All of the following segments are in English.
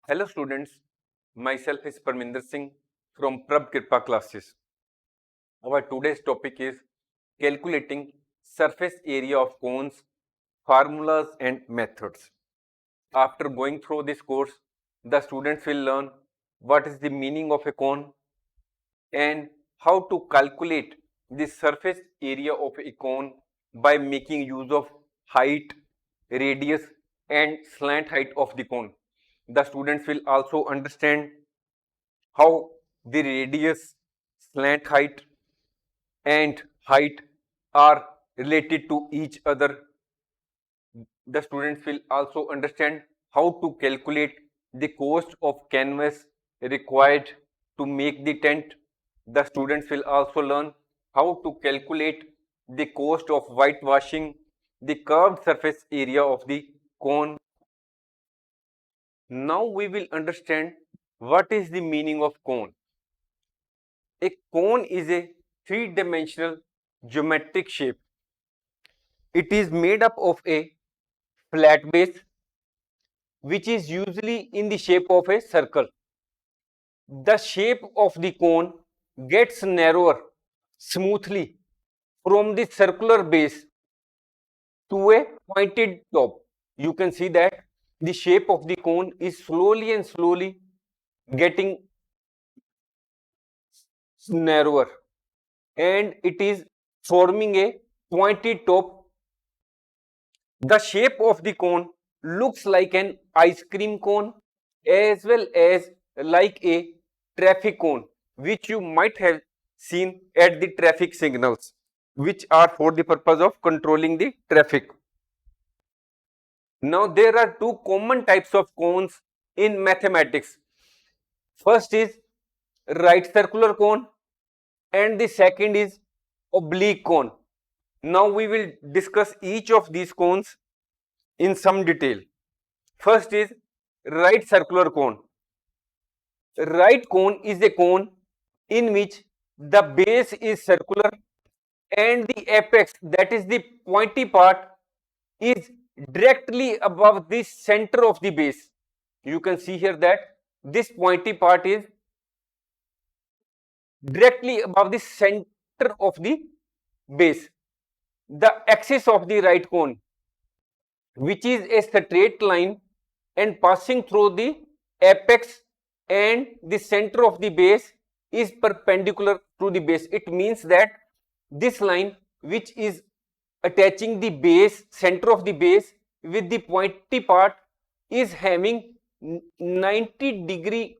Hello students, myself is Parminder Singh from Prab Kripa classes. Our today's topic is calculating surface area of cones, formulas and methods. After going through this course, the students will learn what is the meaning of a cone and how to calculate the surface area of a cone by making use of height, radius and slant height of the cone. The students will also understand how the radius, slant height and height are related to each other. The students will also understand how to calculate the cost of canvas required to make the tent. The students will also learn how to calculate the cost of whitewashing the curved surface area of the cone. Now we will understand what is the meaning of cone. A cone is a three-dimensional geometric shape. It is made up of a flat base which is usually in the shape of a circle. The shape of the cone gets narrower smoothly from the circular base to a pointed top. You can see that the shape of the cone is slowly getting narrower and it is forming a pointed top. The shape of the cone looks like an ice cream cone as well as like a traffic cone, which you might have seen at the traffic signals, which are for the purpose of controlling the traffic. Now there are two common types of cones in mathematics. First is right circular cone and the second is oblique cone. Now we will discuss each of these cones in some detail. First is right circular cone. Right cone is a cone in which the base is circular and the apex, that is the pointy part, is directly above the center of the base. You can see here that this pointy part is directly above the center of the base. The axis of the right cone, which is a straight line and passing through the apex and the center of the base, is perpendicular to the base. It means that this line, which is attaching the base, center of the base with the pointy part, is having 90-degree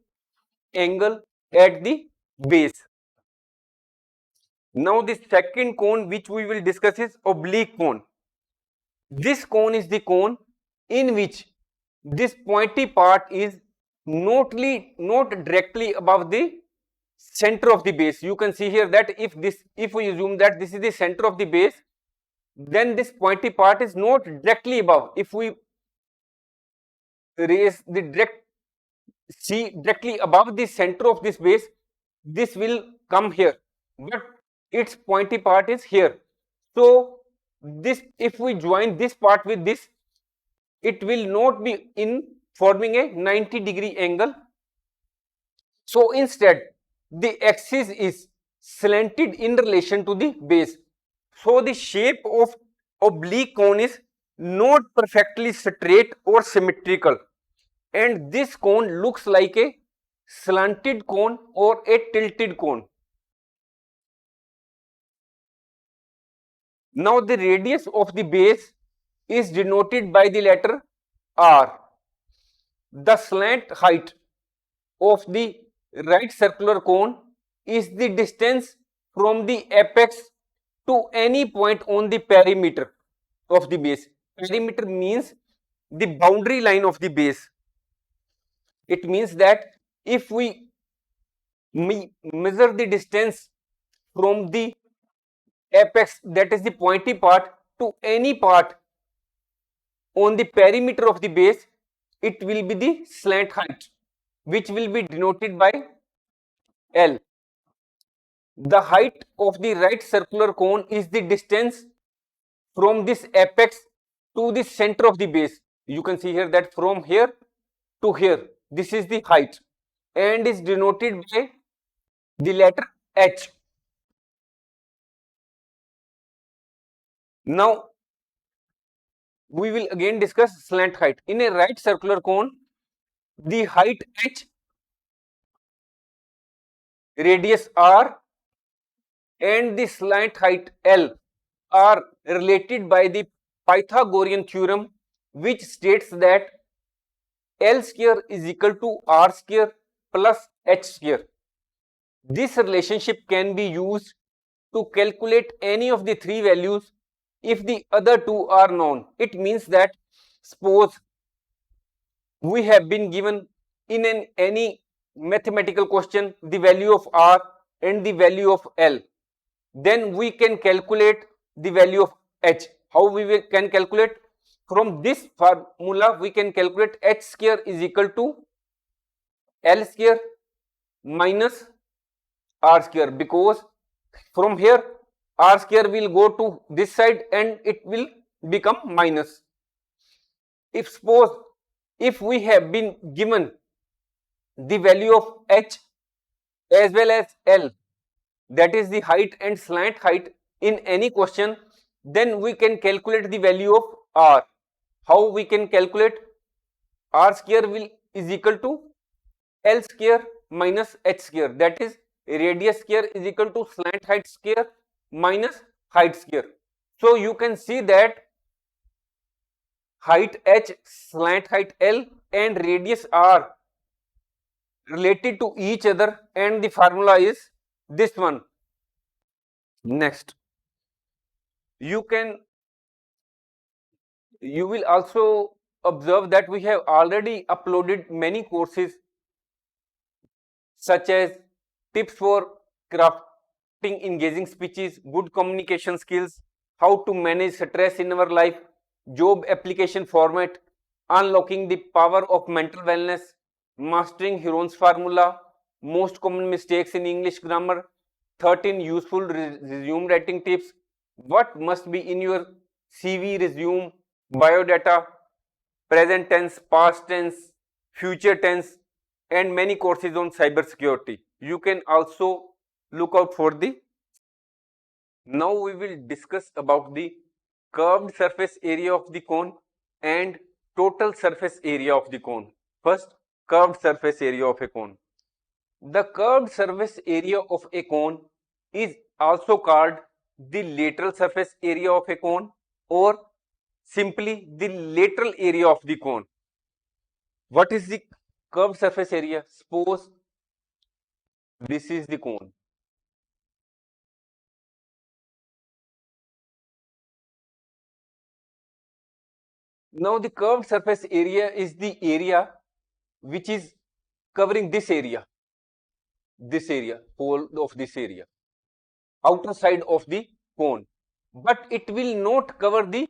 angle at the base. Now the second cone which we will discuss is oblique cone. This cone is the cone in which this pointy part is not directly above the center of the base. You can see here that if we assume that this is the center of the base, then this pointy part is not directly above. If we raise the directly above the center of this base, this will come here, but its pointy part is here. So this, if we join this part with this, it will not be in forming a 90-degree angle. So instead the axis is slanted in relation to the base. So the shape of oblique cone is not perfectly straight or symmetrical, and this cone looks like a slanted cone or a tilted cone. Now the radius of the base is denoted by the letter R. The slant height of the right circular cone is the distance from the apex to any point on the perimeter of the base. Perimeter means the boundary line of the base. It means that if we measure the distance from the apex, that is the pointy part, to any part on the perimeter of the base, it will be the slant height, which will be denoted by L. The height of the right circular cone is the distance from this apex to the center of the base. You can see here that from here to here, This is the height and is denoted by the letter H. Now we will again discuss slant height. In a right circular cone, the height H, radius R and the slant height L are related by the Pythagorean theorem, which states that L square is equal to R square plus H square. This relationship can be used to calculate any of the three values if the other two are known. It means that suppose we have been given in any mathematical question the value of R and the value of L, then we can calculate the value of H. How we can calculate? From this formula we can calculate H square is equal to L square minus R square, because from here R square will go to this side and it will become minus. If suppose if we have been given the value of H as well as L, that is the height and slant height in any question, then we can calculate the value of R. How we can calculate? R square will is equal to L square minus H square, that is radius square is equal to slant height square minus height square. So you can see that height H, slant height L and radius R related to each other, and the formula is this one. Next, you will also observe that we have already uploaded many courses such as tips for crafting engaging speeches, good communication skills, how to manage stress in our life, job application format, unlocking the power of mental wellness, mastering Huron's formula, most common mistakes in English grammar, 13 useful resume writing tips, what must be in your CV, resume, biodata, present tense, past tense, future tense, and many courses on cyber security. You can also look out for the. Now we will discuss about the curved surface area of the cone and total surface area of the cone. First, curved surface area of a cone. The curved surface area of a cone is also called the lateral surface area of a cone or simply the lateral area of the cone. What is the curved surface area? Suppose this is the cone. Now the curved surface area is the area which is covering this area, whole of this area, outer side of the cone, but it will not cover the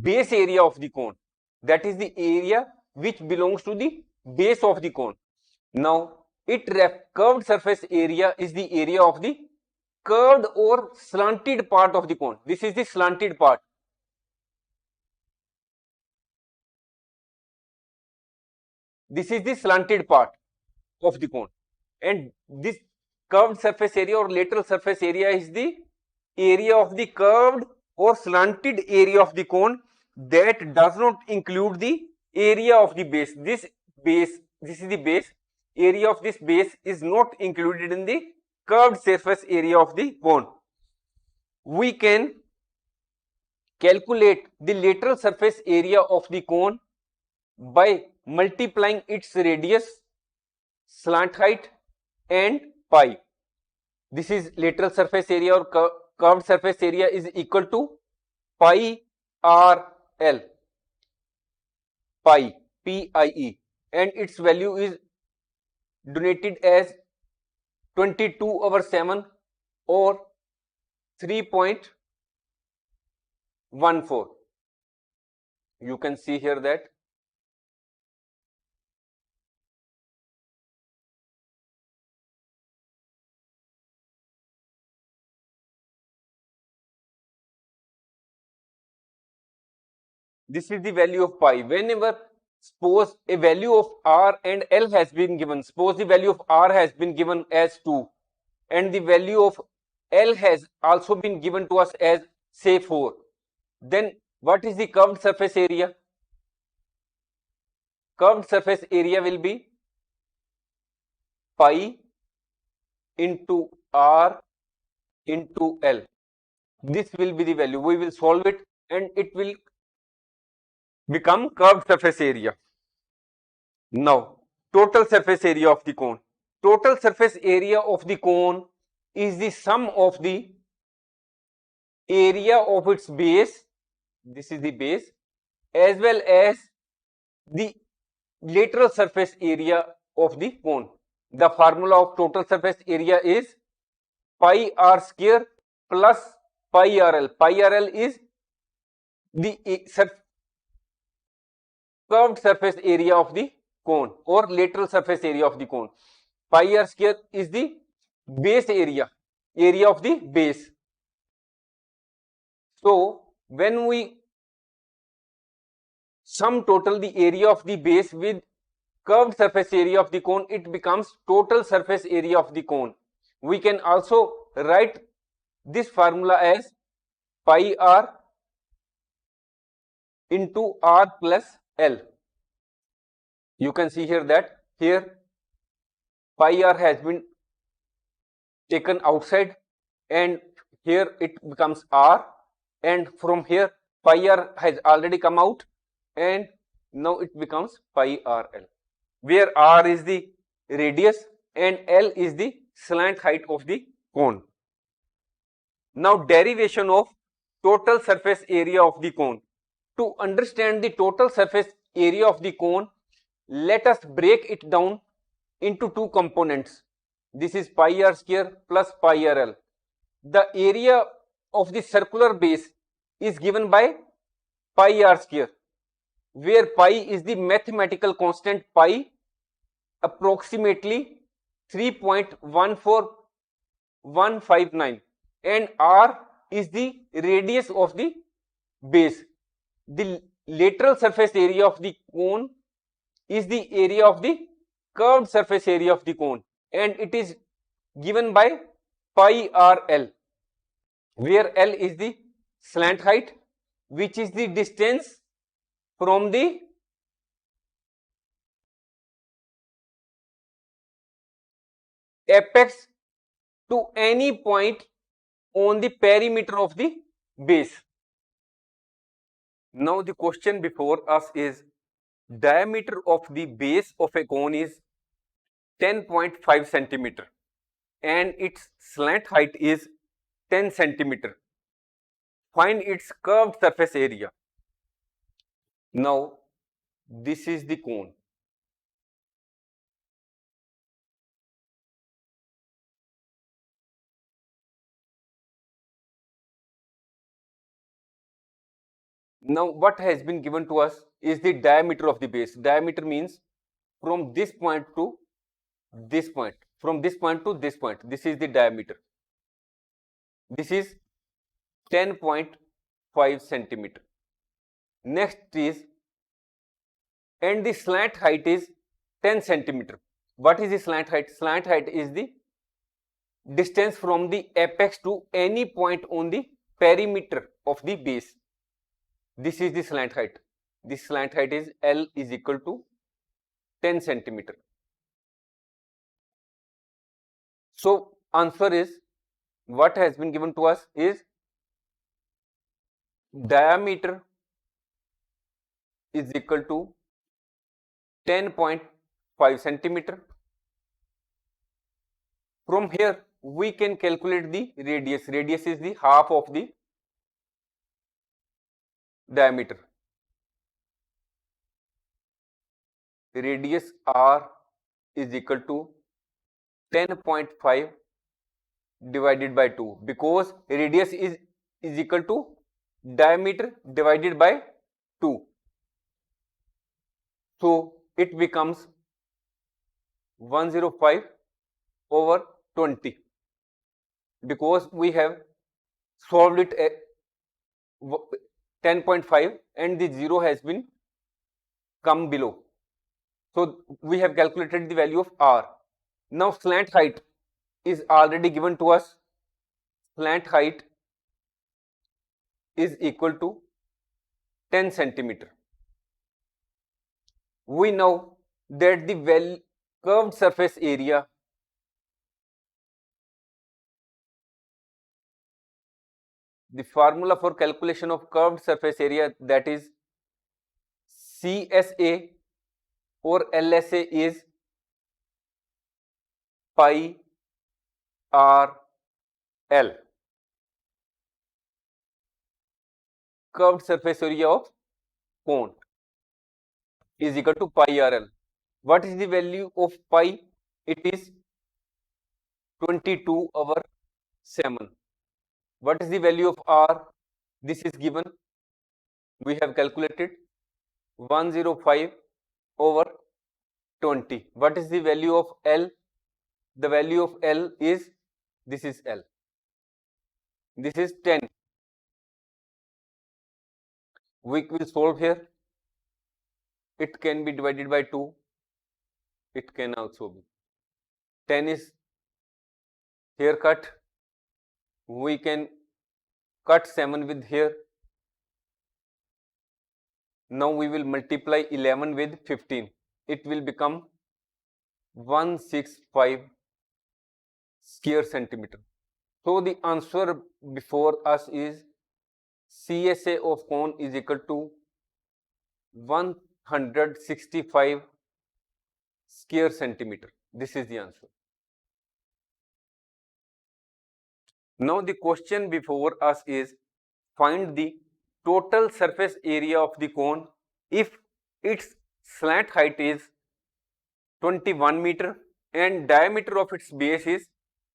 base area of the cone. That is the area which belongs to the base of the cone. Now curved surface area is the area of the curved or slanted part of the cone. This is the slanted part. This is the slanted part of the cone, and this curved surface area or lateral surface area is the area of the curved or slanted area of the cone that does not include the area of the base. This is the base. Area of this base is not included in the curved surface area of the cone. We can calculate the lateral surface area of the cone by multiplying its radius, slant height and pi. This is lateral surface area or curved surface area is equal to pi r l, pi, P-I-E, and its value is denoted as 22/7 or 3.14. You can see here that this is the value of pi. Whenever suppose a value of R and L has been given. Suppose the value of R has been given as 2 and the value of L has also been given to us as say 4. Then what is the curved surface area? Curved surface area will be pi into R into L. This will be the value. We will solve it and it will become curved surface area. Now, total surface area of the cone. Total surface area of the cone is the sum of the area of its base, this is the base, as well as the lateral surface area of the cone. The formula of total surface area is pi r square plus pi rl. Pi rl is the curved surface area of the cone or lateral surface area of the cone. Pi r square is the base area of the base. So when we sum total the area of the base with curved surface area of the cone, it becomes total surface area of the cone. We can also write this formula as pi r into r plus L. You can see here that here pi r has been taken outside and here it becomes r, and from here pi r has already come out and now it becomes pi r L, where r is the radius and L is the slant height of the cone. Now derivation of total surface area of the cone. To understand the total surface area of the cone, let us break it down into two components. This is pi r square plus pi r L. The area of the circular base is given by pi r square, where pi is the mathematical constant pi, approximately 3.14159, and r is the radius of the base. The lateral surface area of the cone is the area of the curved surface area of the cone, and it is given by pi r L, where L is the slant height, which is the distance from the apex to any point on the perimeter of the base. Now the question before us is, diameter of the base of a cone is 10.5 centimeter and its slant height is 10 centimeter. Find its curved surface area. Now this is the cone. Now what has been given to us is the diameter of the base. Diameter means from this point to this point, from this point to this point. This is the diameter. This is 10.5 centimeter. Next is, and the slant height is 10 centimeter. What is the slant height? Slant height is the distance from the apex to any point on the perimeter of the base. This is the slant height. This slant height is L is equal to 10 centimeter. So answer is, what has been given to us is diameter is equal to 10.5 centimeter. From here we can calculate the radius. Radius is the half of the diameter. Radius r is equal to 10.5 divided by 2, because radius is equal to diameter divided by 2. So it becomes 105 over 20, because we have solved it at 10.5 and the 0 has been come below. So we have calculated the value of r. Now slant height is already given to us. Slant height is equal to 10 centimeter. We know that the curved surface area the formula for calculation of curved surface area, that is CSA or LSA, is pi r L. Curved surface area of cone is equal to pi r L. What is the value of pi? It is 22 over 7. What is the value of r? This is given. We have calculated 105 over 20. What is the value of L? The value of L is, this is L. This is 10. We will solve here. It can be divided by 2. It can also be. 10 is here cut. We can cut 7 with here. Now we will multiply 11 with 15. It will become 165 square centimeter. So the answer before us is CSA of cone is equal to 165 square centimeter. This is the answer. Now the question before us is find the total surface area of the cone if its slant height is 21 meter and diameter of its base is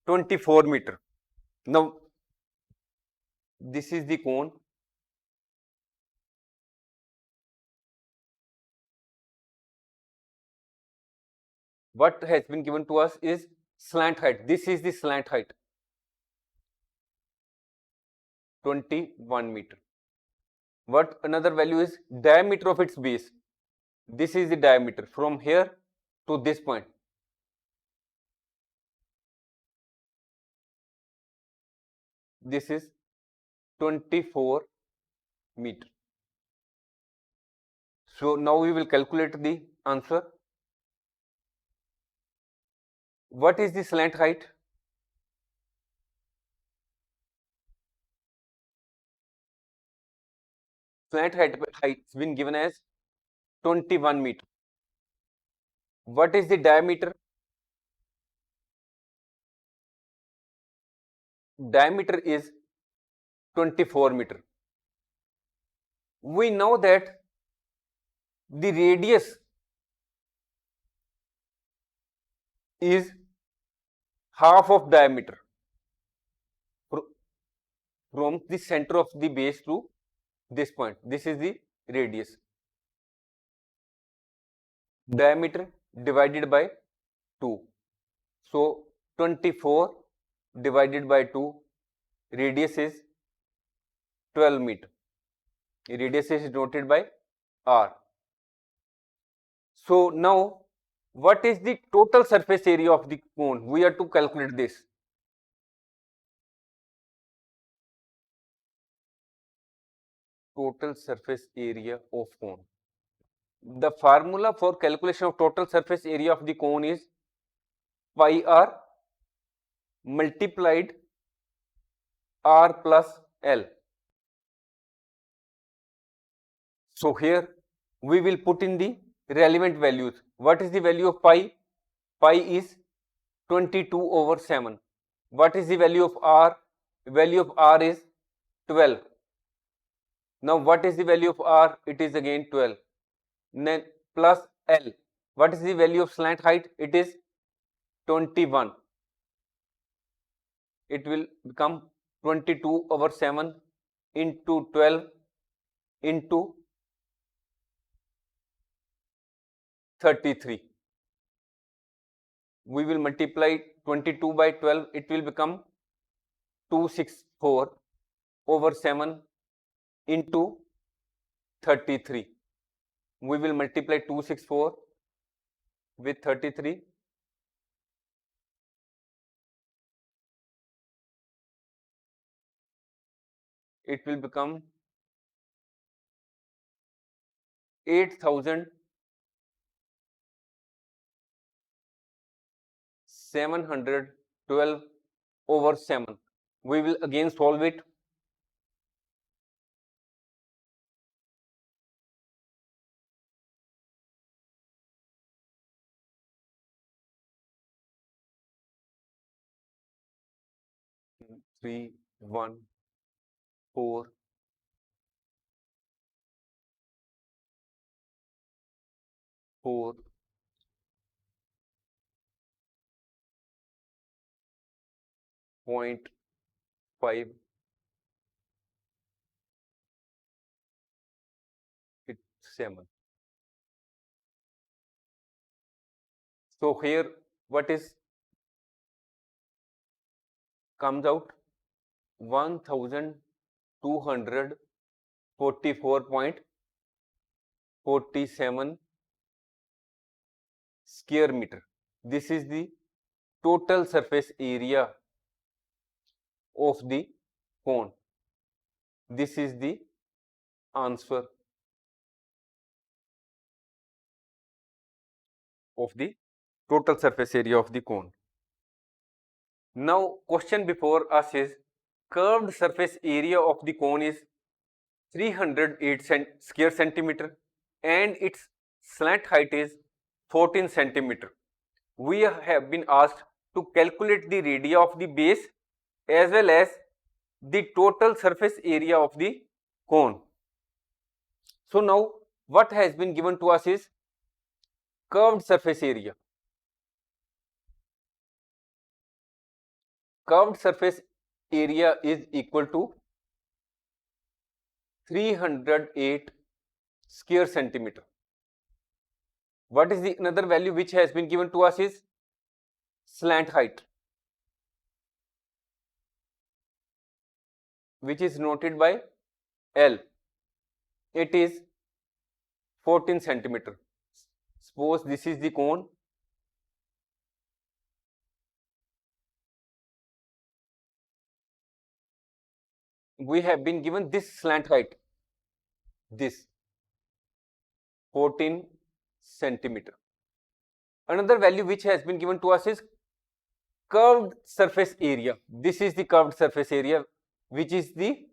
24 meter. Now this is the cone. What has been given to us is slant height. This is the slant height, 21 meter. What another value is diameter of its base. This is the diameter from here to this point. This is 24 meter. So now we will calculate the answer. What is the slant height? Slant height has been given as 21 meter. What is the diameter? Diameter is 24 meter. We know that the radius is half of diameter from the center of the base to this point. This is the radius. Diameter divided by 2. So 24 divided by 2, radius is 12 meter. Radius is denoted by r. So now what is the total surface area of the cone? We have to calculate this. Total surface area of cone. The formula for calculation of total surface area of the cone is pi r multiplied r plus L. So here we will put in the relevant values. What is the value of pi? Pi is 22 over 7. What is the value of r? The value of r is 12. Now what is the value of r? It is again 12. Then plus L. What is the value of slant height? It is 21. It will become 22 over 7 into 12 into 33. We will multiply 22 by 12. It will become 264 over 7 into 33. We will multiply 264 with 33. It will become 8,712 over 7. We will again solve it. Three, 1, 4, 4, 0.5, it's 7. So here what is comes out? 1,244.47 square meter. This is the total surface area of the cone. This is the answer of the total surface area of the cone. Now question before us is curved surface area of the cone is 308 square centimeter and its slant height is 14 centimeter. We have been asked to calculate the radii of the base as well as the total surface area of the cone. So now what has been given to us is curved surface area. Curved surface area is equal to 308 square centimeter. What is the another value which has been given to us is slant height, which is noted by L. It is 14 centimeter. Suppose this is the cone. We have been given this slant height, this 14 centimeter. Another value which has been given to us is curved surface area. This is the curved surface area, which is the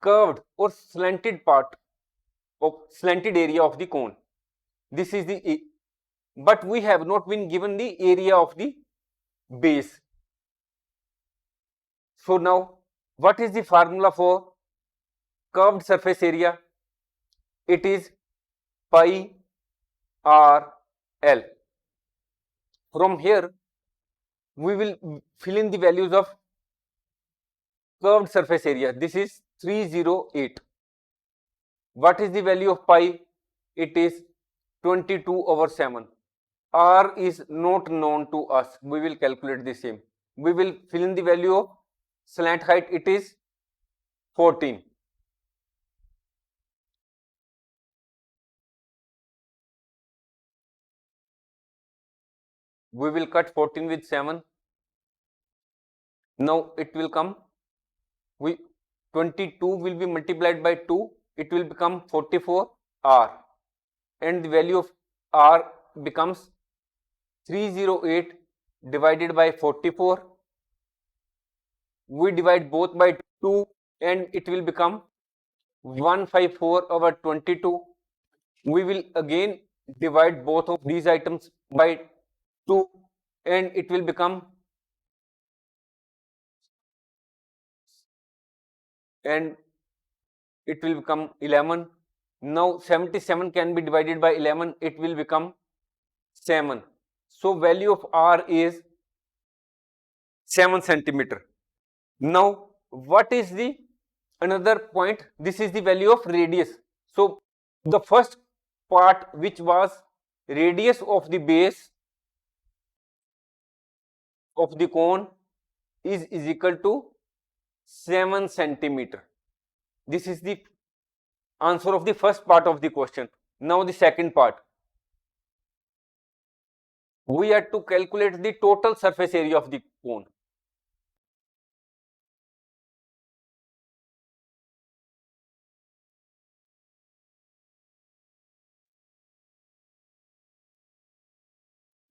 curved or slanted part of slanted area of the cone. This is the, but we have not been given the area of the base. So now what is the formula for curved surface area? It is pi r L. From here we will fill in the values of curved surface area. This is 308. What is the value of pi? It is 22 over 7. R is not known to us. We will calculate the same. We will fill in the value of slant height. It is 14. We will cut 14 with 7. Now it will come. 22 will be multiplied by 2. It will become 44 R. And the value of R becomes 308 divided by 44. We divide both by 2 and it will become 154 over 22. We will again divide both of these items by 2 and it will become 11. Now 77 can be divided by 11. It will become 7. So value of R is 7 centimeter. Now what is the another point? This is the value of radius. So the first part, which was radius of the base of the cone, is equal to 7 centimeter. This is the answer of the first part of the question. Now the second part. We have to calculate the total surface area of the cone.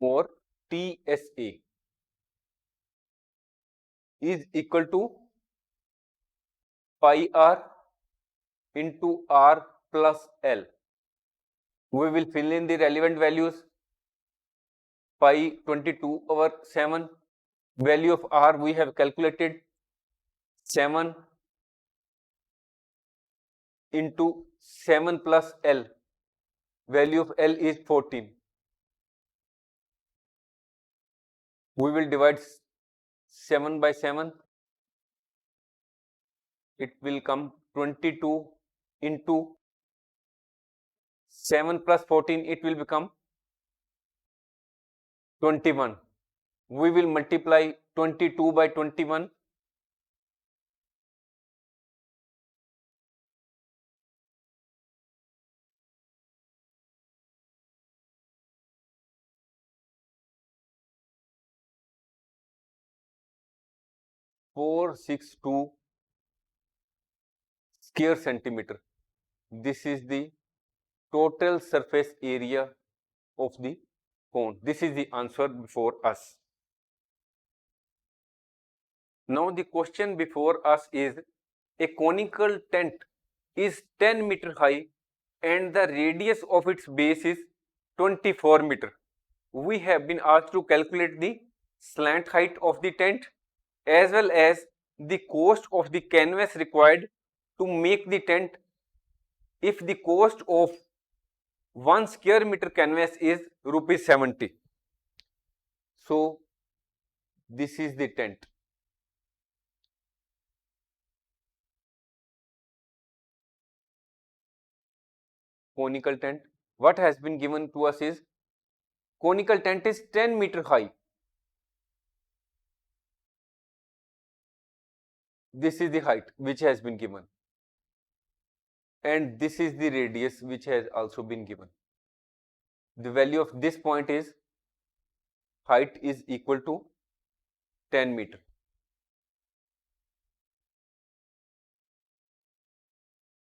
Or TSA is equal to pi r into r plus L. We will fill in the relevant values. Pi 22/7. Value of r we have calculated 7 into 7 plus L. Value of L is 14. We will divide 7 by 7. It will come 22 into 7 plus 14. It will become 21. We will multiply 22 by 21. (462 square centimeter). This is the total surface area of the cone. This is the answer before us. Now the question before us is, a conical tent is 10 meter high and the radius of its base is 24 meter. We have been asked to calculate the slant height of the tent as well as the cost of the canvas required to make the tent. If the cost of 1 square meter canvas is rupees 70. So this is the tent. Conical tent. What has been given to us is, conical tent is 10 meter high. This is the height which has been given. And this is the radius which has also been given. The value of this point is, height is equal to 10 meter.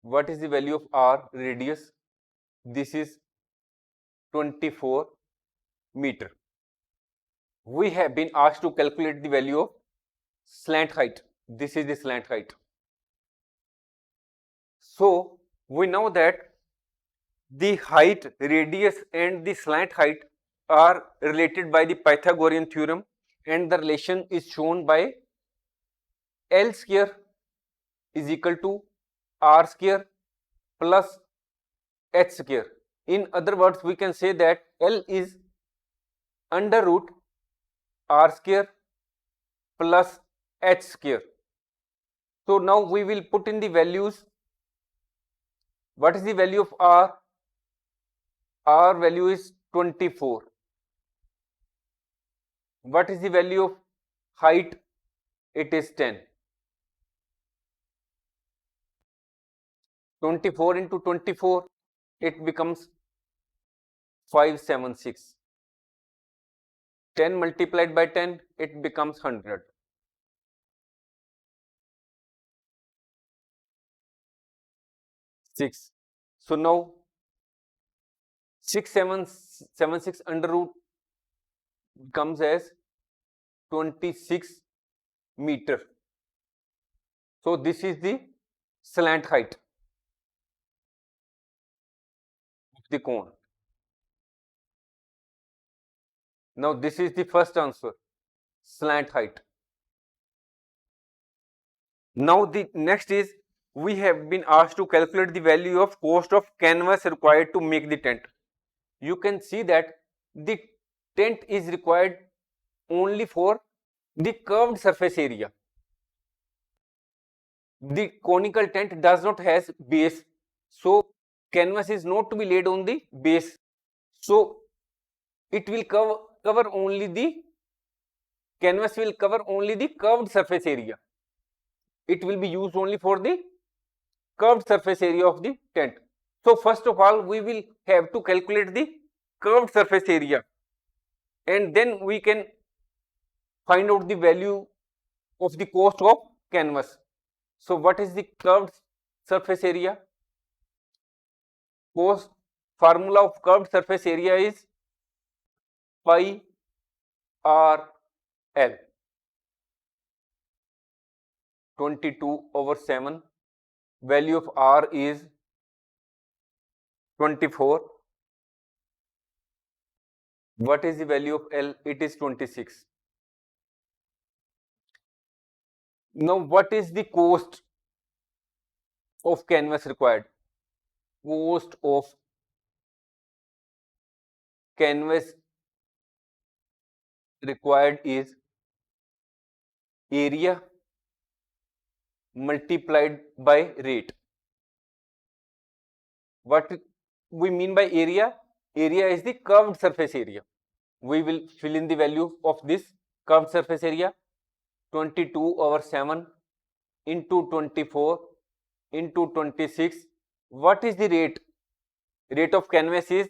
What is the value of r, radius? This is 24 meter. We have been asked to calculate the value of slant height. This is the slant height. So we know that the height, radius and the slant height are related by the Pythagorean theorem, and the relation is shown by L square is equal to r square plus h square. In other words, we can say that L is under root r square plus h square. So now we will put in the values. What is the value of r? R value is 24. What is the value of height? It is 10. 24 into 24, it becomes 576. 10 multiplied by 10, it becomes 100. 6. So now 6776 under root comes as 26 meter. So this is the slant height of the cone. Now this is the first answer, slant height. Now the next is, we have been asked to calculate the value of cost of canvas required to make the tent. You can see that the tent is required only for the curved surface area. The conical tent does not has base, so canvas is not to be laid on the base. So it will cover only the canvas will cover only the curved surface area. It will be used only for the curved surface area of the tent. So first of all, we will have to calculate the curved surface area, and then we can find out the value of the cost of canvas. So what is the curved surface area? Cost formula of curved surface area is pi r l, 22/7. Value of r is 24. What is the value of l? It is 26. Now what is the cost of canvas required? Cost of canvas required is area multiplied by rate. What we mean by area? Area is the curved surface area. We will fill in the value of this curved surface area. 22/7 into 24 into 26. What is the rate? Rate of canvas is,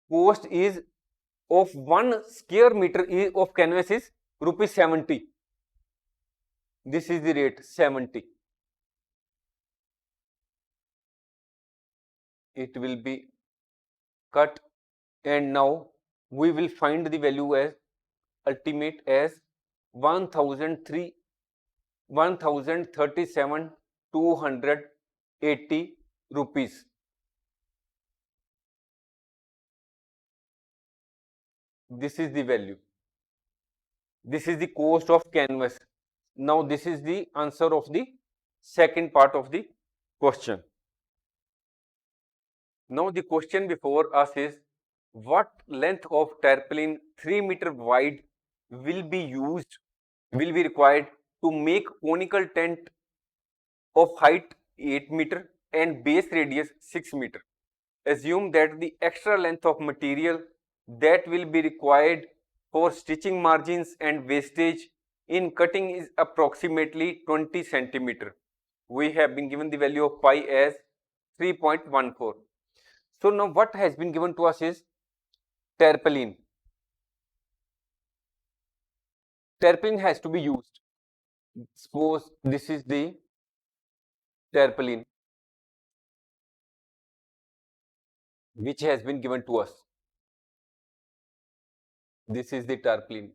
cost is of 1 square meter of canvas is rupees 70. This is the rate, 70. It will be cut, and now we will find the value as ultimate as 1037,280 rupees. This is the value. This is the cost of canvas. Now this is the answer of the second part of the question. Now the question before us is, what length of tarpaulin 3 meter wide will be required to make conical tent of height 8 meter and base radius 6 meter. Assume that the extra length of material that will be required for stitching margins and wastage in cutting is approximately 20 centimeter. We have been given the value of pi as 3.14. So now what has been given to us is tarpaulin. Tarpaulin has to be used. Suppose this is the tarpaulin which has been given to us. This is the tarpaulin.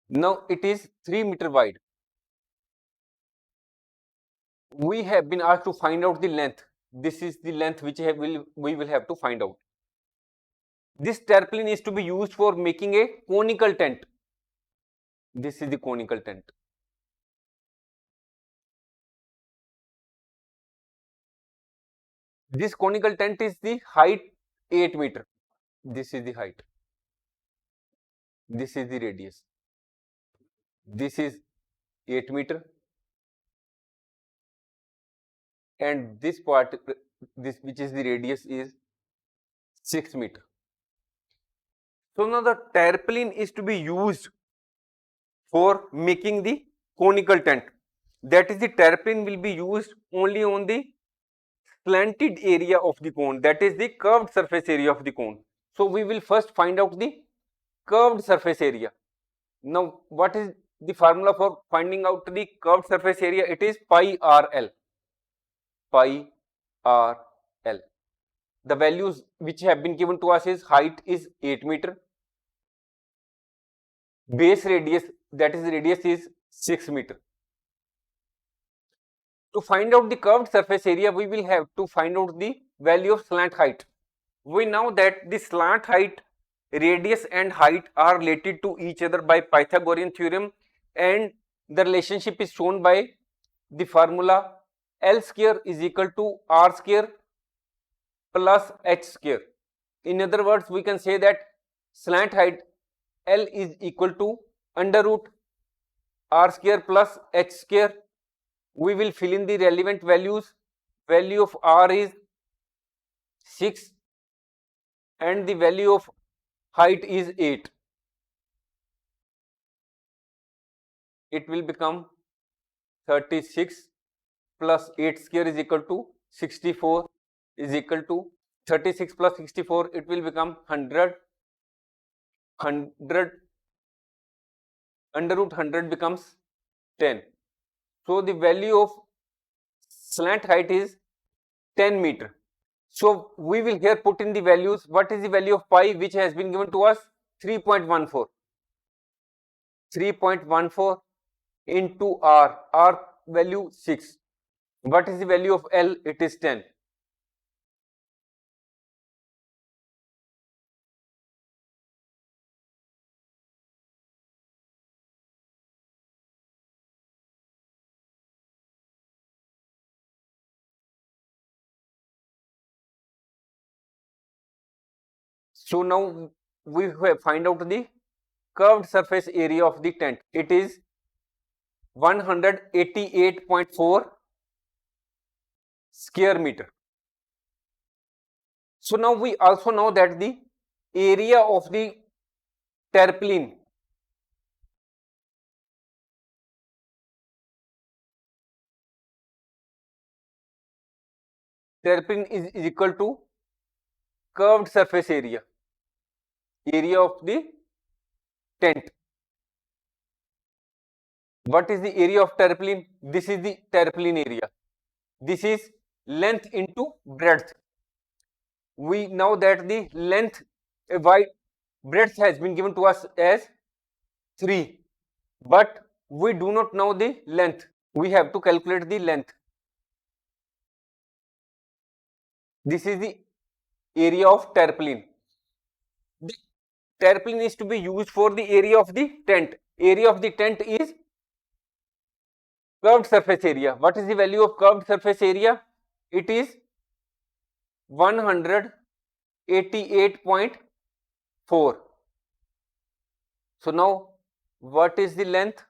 Now it is 3 meter wide. We have been asked to find out the length. This is the length which we will have to find out. This tarpaulin is to be used for making a conical tent. This is the conical tent. This conical tent is the height 8 meter. This is the height. This is the radius. This is 8 meter. And this part, this which is the radius, is 6 meter. So now the tarpaulin is to be used for making the conical tent. That is, the tarpaulin will be used only on the slanted area of the cone, that is the curved surface area of the cone. So we will first find out the curved surface area. Now what is the formula for finding out the curved surface area? It is pi r l. Pi r l. The values which have been given to us is height is 8 meter. Base radius, that is radius, is 6 meter. To find out the curved surface area, we will have to find out the value of slant height. We know that the slant height, radius and height are related to each other by Pythagorean theorem, and the relationship is shown by the formula L square is equal to R square plus H square. In other words, we can say that slant height L is equal to under root R square plus H square. We will fill in the relevant values. Value of R is 6 and the value of height is 8. it will become 36 plus 8 square is equal to 64 is equal to 36 plus 64, it will become 100. 100 under root 100 becomes 10. So the value of slant height is 10 meter. So we will here put in the values. What is the value of pi which has been given to us? 3.14. 3.14 into r value 6. What is the value of L? It is 10. So now we find out the curved surface area of the tent. It is 188.4 square meter. So now we also know that the area of the tarpaulin is equal to curved surface area of the tent. What is the area of tarpaulin? This is the tarpaulin area. This is length into breadth. We know that the length wide breadth has been given to us as 3, but we do not know the length. We have to calculate the length. This is the area of tarpaulin. The tarpaulin is to be used for the area of the tent. Area of the tent is curved surface area. What is the value of curved surface area? It is 188.4. So now what is the length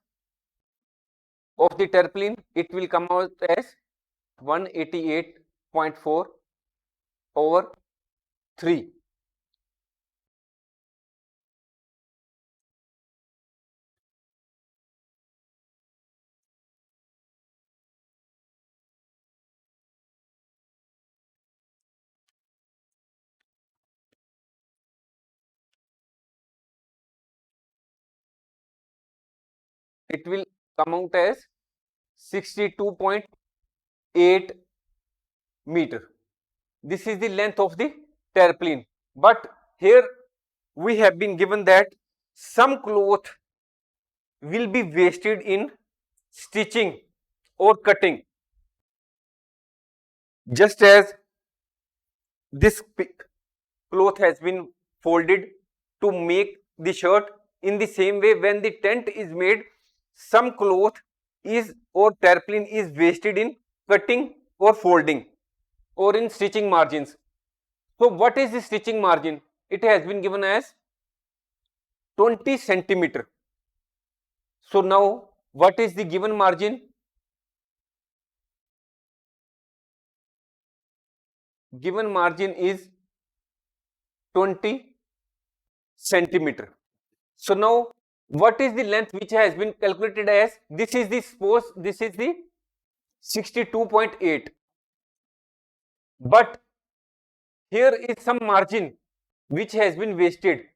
of the tarpaulin? It will come out as 188.4 over 3. It will come out as 62.8 meter. This is the length of the tarpaulin. But here we have been given that some cloth will be wasted in stitching or cutting. Just as this cloth has been folded to make the shirt, in the same way when the tent is made, some cloth is or tarpaulin is wasted in cutting or folding or in stitching margins. So what is the stitching margin? It has been given as 20 centimeter. So now what is the given margin? Given margin is 20 centimeter. So now what is the length which has been calculated as? This is the, suppose this is the 62.8, but here is some margin which has been wasted.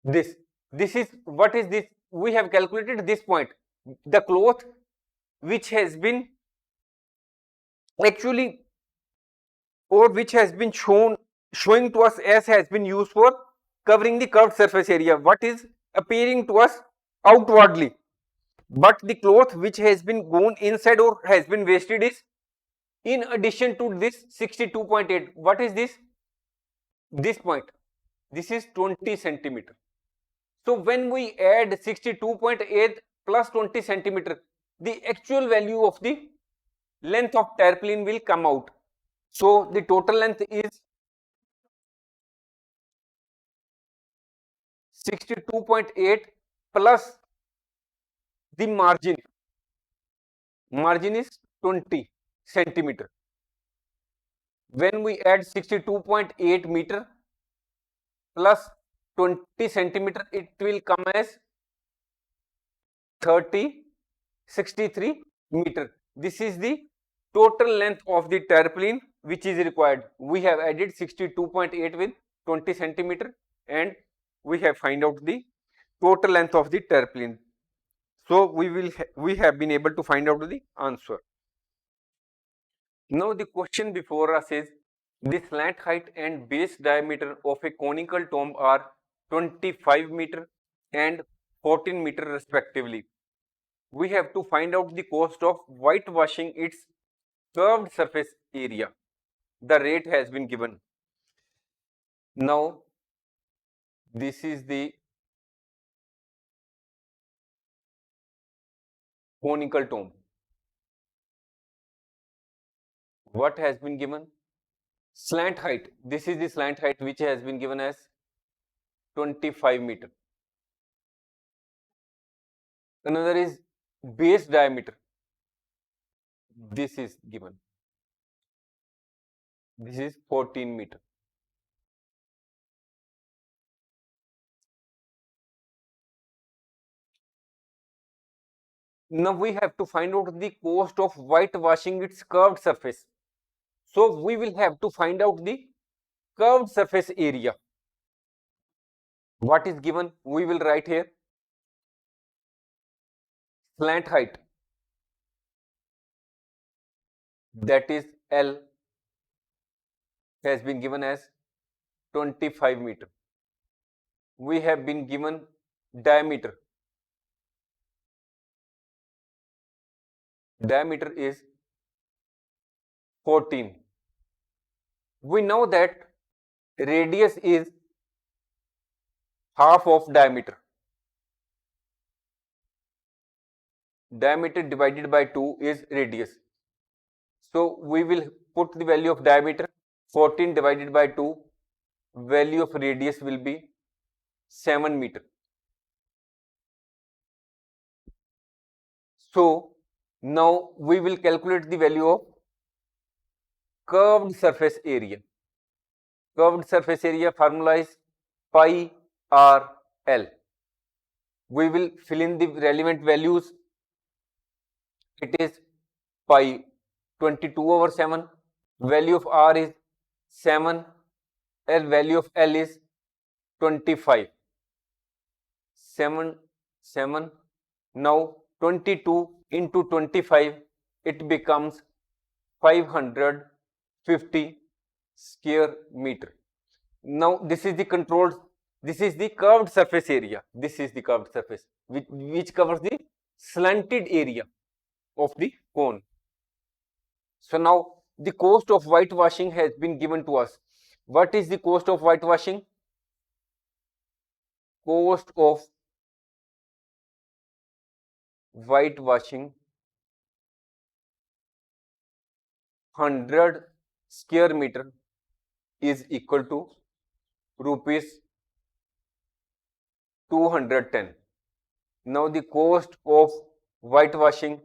This is, what is this? We have calculated this point. The cloth which has been actually or which has been showing to us as has been used for covering the curved surface area, what is appearing to us outwardly, but the cloth which has been gone inside or has been wasted is in addition to this 62.8. What is this? This point, this is 20 centimeter. So when we add 62.8 plus 20 centimeter, the actual value of the length of tarpaulin will come out. So the total length is 62.8 plus the margin is 20 centimeter. When we add 62.8 meter plus 20 centimeter, it will come as 63 meter. This is the total length of the tarpaulin which is required. We have added 62.8 with 20 centimeter and we have find out the total length of the tarpaulin. So we have been able to find out the answer. Now the question before us is, the slant height and base diameter of a conical tomb are 25 meter and 14 meter respectively. We have to find out the cost of whitewashing its curved surface area. The rate has been given. Now this is the conical tomb. What has been given? Slant height. This is the slant height which has been given as 25 meter. Another is base diameter. This is given. This is 14 meter. Now we have to find out the cost of whitewashing its curved surface. So we will have to find out the curved surface area. What is given? We will write here slant height, that is L, has been given as 25 meter. We have been given diameter. Diameter is 14. We know that radius is half of diameter. Diameter divided by 2 is radius. So we will put the value of diameter. 14 divided by 2, value of radius will be 7 meter. So now we will calculate the value of curved surface area. Curved surface area formula is pi r L. We will fill in the relevant values. It is pi 22/7. Value of r is 7. And value of L is 25. 7. Now 22 into 25, it becomes 550 square meter. Now this is the controlled, this is the curved surface area. This is the curved surface which covers the slanted area of the cone. So now the cost of whitewashing has been given to us. What is the cost of whitewashing? Cost of whitewashing 100 square meter is equal to rupees 210. Now the cost of whitewashing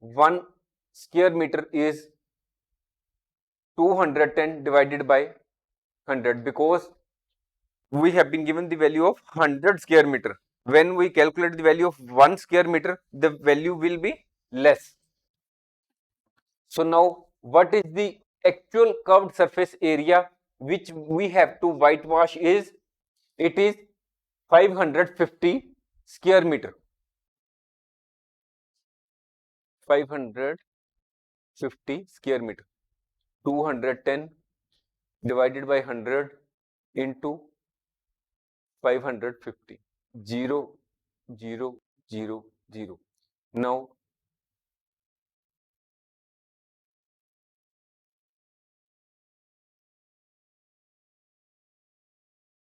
1 square meter is 210 divided by 100, because we have been given the value of 100 square meter. When we calculate the value of 1 square meter, the value will be less. So now what is the actual curved surface area which we have to whitewash is, it is 550 square meter. 550 square meter. 210 divided by 100 into 550. 0, 0, 0, 0. Now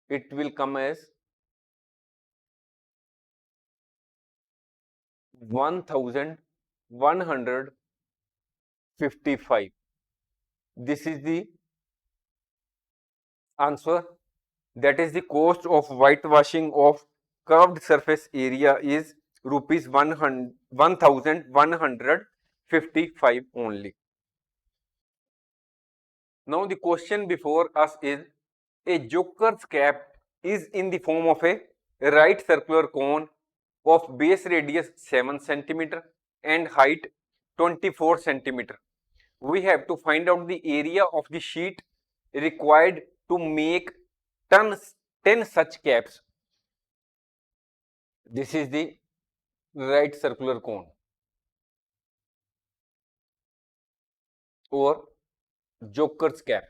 it will come as 1155. This is the answer. That is the cost of whitewashing of curved surface area is rupees 1155 only. Now the question before us is, a joker's cap is in the form of a right circular cone of base radius 7 centimeter and height 24 centimeter. We have to find out the area of the sheet required to make 10 such caps. This is the right circular cone or Joker's cap.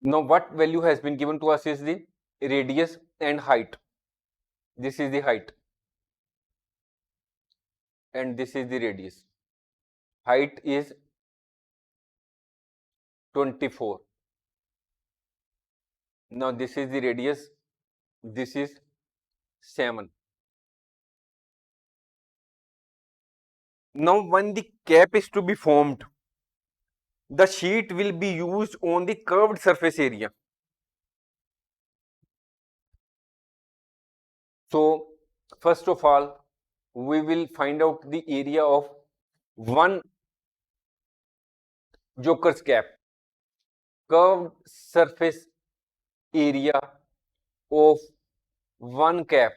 Now what value has been given to us is the radius and height. This is the height and this is the radius. Height is 24. Now this is the radius, this is 7. Now when the cap is to be formed, the sheet will be used on the curved surface area. So first of all, we will find out the area of one Joker's cap. Curved surface area of one cap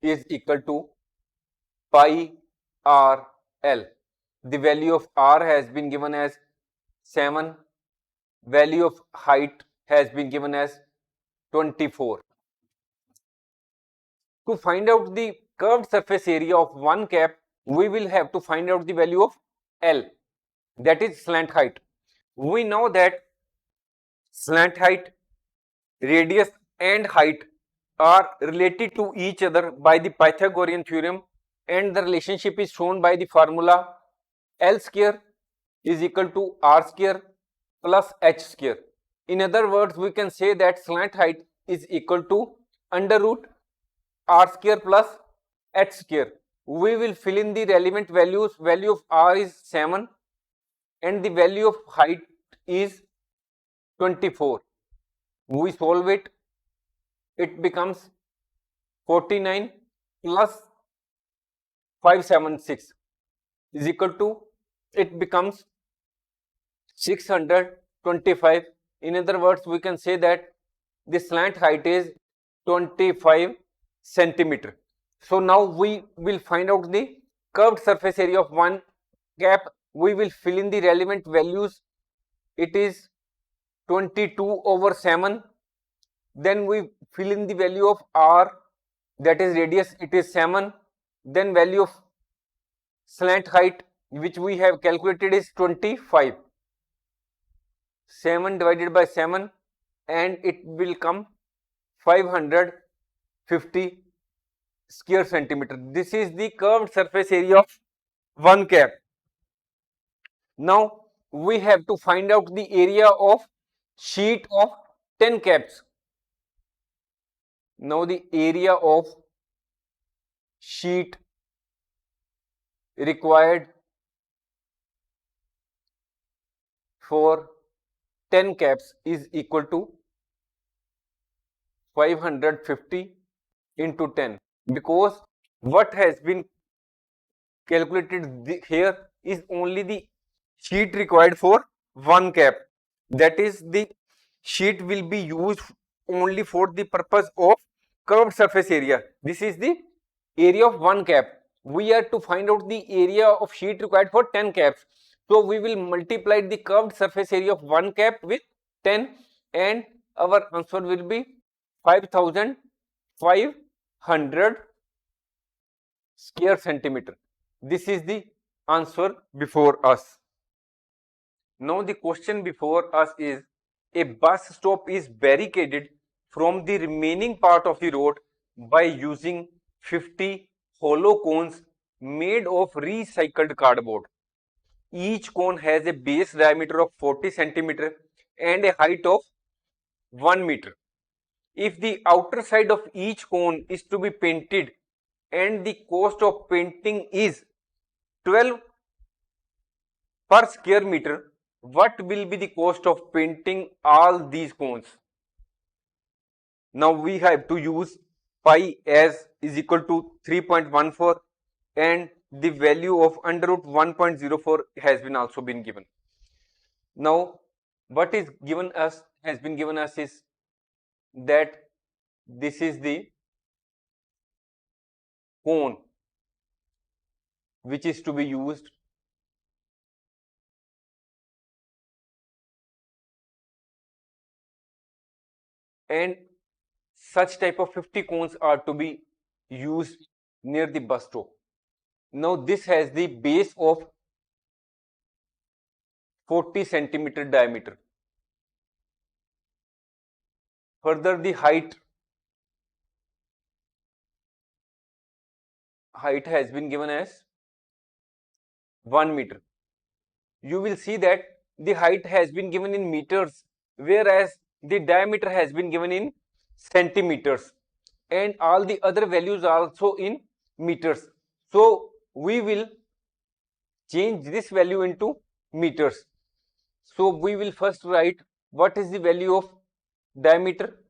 is equal to pi r l. The value of r has been given as 7. Value of height has been given as 24. To find out the curved surface area of one cap, we will have to find out the value of L, that is slant height. We know that slant height, radius and height are related to each other by the Pythagorean theorem, and the relationship is shown by the formula L square is equal to R square plus H square. In other words, we can say that slant height is equal to under root R square plus H square. We will fill in the relevant values. Value of R is 7 and the value of height is 24. We solve it, it becomes 49 plus 576 is equal to, it becomes 625. In other words, we can say that the slant height is 25 centimeter. So now we will find out the curved surface area of one cap. We will fill in the relevant values. It is 22 over 7. Then we fill in the value of R, that is radius, it is 7. Then value of slant height, which we have calculated, is 25. 7 divided by 7 and it will come 550 square centimeter. This is the curved surface area of one cap. Now we have to find out the area of sheet of 10 caps. Now the area of sheet required for 10 caps is equal to 550 into 10, because what has been calculated here is only the sheet required for one cap. That is, the sheet will be used only for the purpose of curved surface area. This is the area of one cap. We are to find out the area of sheet required for 10 caps. So we will multiply the curved surface area of one cap with 10 and our answer will be 5500 square centimeter. This is the answer before us. Now the question before us is, a bus stop is barricaded from the remaining part of the road by using 50 hollow cones made of recycled cardboard. Each cone has a base diameter of 40 centimeter and a height of 1 meter. If the outer side of each cone is to be painted and the cost of painting is 12 per square meter, what will be the cost of painting all these cones? Now we have to use pi as is equal to 3.14 and the value of under root 1.04 has been also been given. Now what is given us has been given us is that This is the cone which is to be used, and such type of 50 cones are to be used near the bus stop. Now this has the base of 40 centimeter diameter. Further, the height has been given as 1 meter. You will see that the height has been given in meters, whereas the diameter has been given in centimeters, and all the other values are also in meters. So we will change this value into meters. So we will first write what is the value of diameter.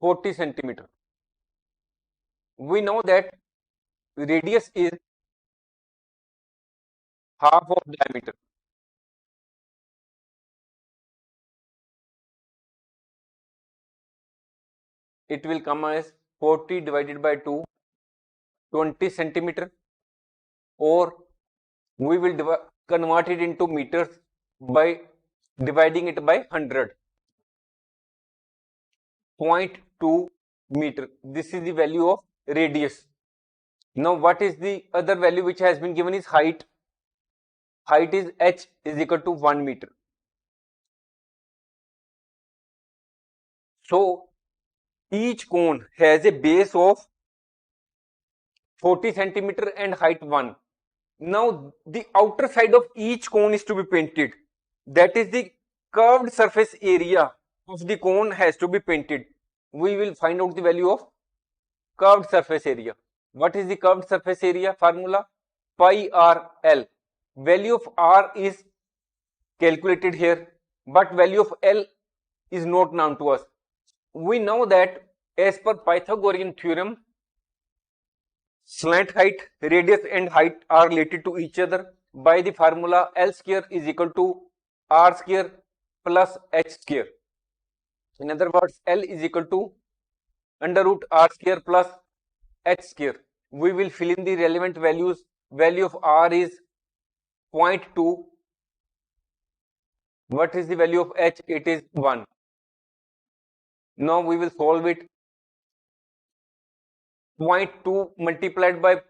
Forty centimeter. We know that radius is half of diameter. It will come as 40 divided by 2, 20 centimeter, or we will convert it into meters by dividing it by 100. 0.2 meter. This is the value of radius. Now what is the other value which has been given is height. Height is h is equal to 1 meter. So each cone has a base of 40 centimeter and height 1. Now the outer side of each cone is to be painted. That is the curved surface area of the cone has to be painted. We will find out the value of curved surface area. What is the curved surface area formula? Pi r L. Value of r is calculated here, but value of L is not known to us. We know that as per Pythagorean theorem, slant height, radius and height are related to each other by the formula L square is equal to r square plus h square. In other words, L is equal to under root r square plus h square. We will fill in the relevant values. Value of r is 0.2. What is the value of h? It is 1. Now we will solve it. 0.2 multiplied by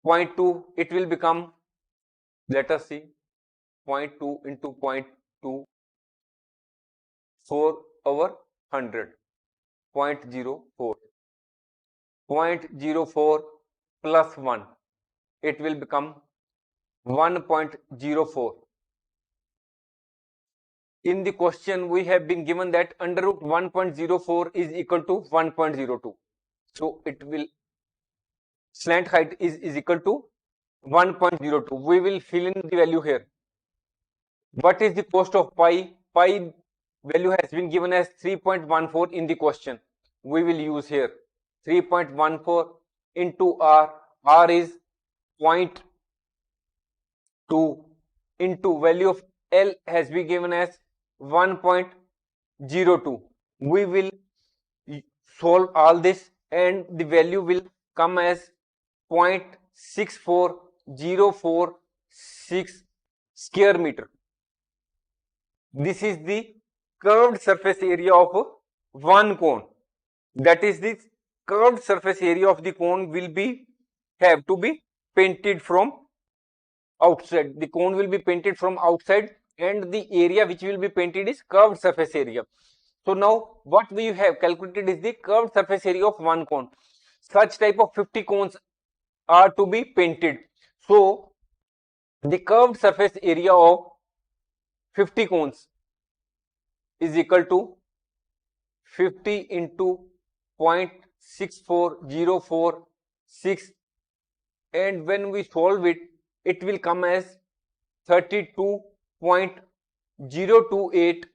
0.2, it will become, let us see, 0.2 into 0.2, 4 over 100, 0.04. 0.04 plus 1, it will become 1.04. In the question, we have been given that under root 1.04 is equal to 1.02. So it will, slant height is equal to 1.02. We will fill in the value here. What is the cost of pi? Pi value has been given as 3.14 in the question. We will use here 3.14 into r. R is 0.2 into value of L has been given as 1.02. We will solve all this and the value will come as 0.64046 square meter. This is the curved surface area of one cone. That is, the curved surface area of the cone will have to be painted from outside. The cone will be painted from outside and the area which will be painted is curved surface area. So now what we have calculated is the curved surface area of one cone. Such type of 50 cones are to be painted. So the curved surface area of 50 cones is equal to 50 into 0.64046, and when we solve it, it will come as 32.028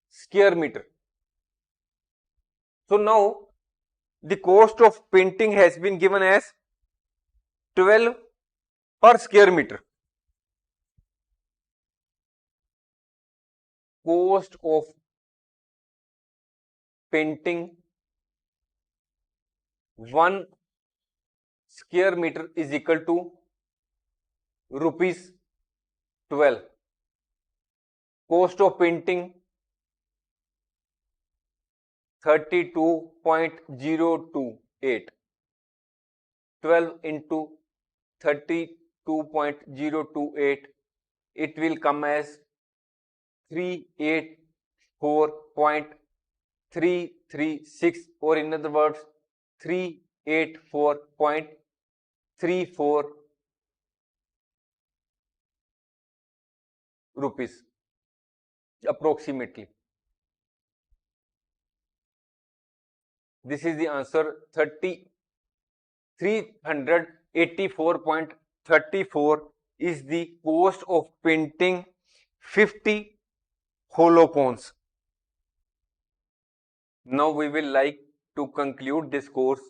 square meter. So now the cost of painting has been given as 12 per square meter. Cost of painting 1 square meter is equal to rupees 12. Cost of painting 32.028. 12 into 32.028, it will come as 384.336, or in other words 384.34 rupees approximately. This is the answer. 384.34 is the cost of painting 50 hollow cones. Now we will like to conclude this course.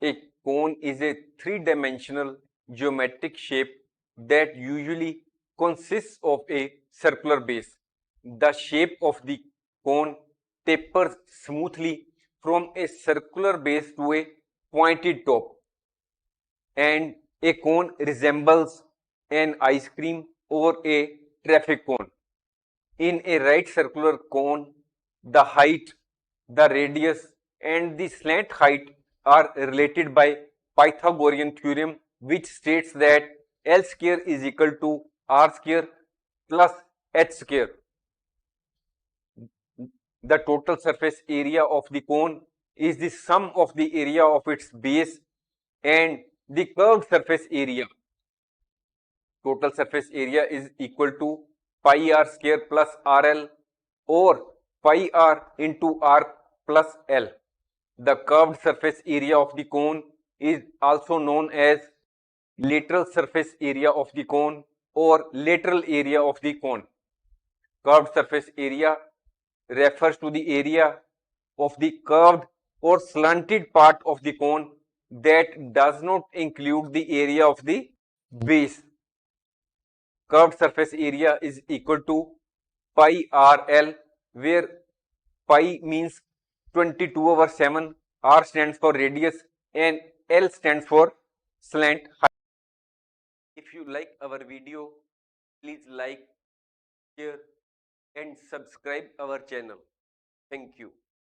A cone is a three-dimensional geometric shape that usually consists of a circular base. The shape of the cone tapers smoothly from a circular base to a pointed top, and a cone resembles an ice cream or a traffic cone. In a right circular cone, the height, the radius, and the slant height are related by Pythagorean theorem, which states that L square is equal to R square plus H square. The total surface area of the cone is the sum of the area of its base and the curved surface area. Total surface area is equal to pi r square plus RL, or pi r into r plus L. The curved surface area of the cone is also known as lateral surface area of the cone or lateral area of the cone. Curved surface area refers to the area of the curved or slanted part of the cone that does not include the area of the base. Curved surface area is equal to pi RL, where pi means 22/7, R stands for radius, and L stands for slant height. If you like our video, please like, share, and subscribe our channel. Thank you.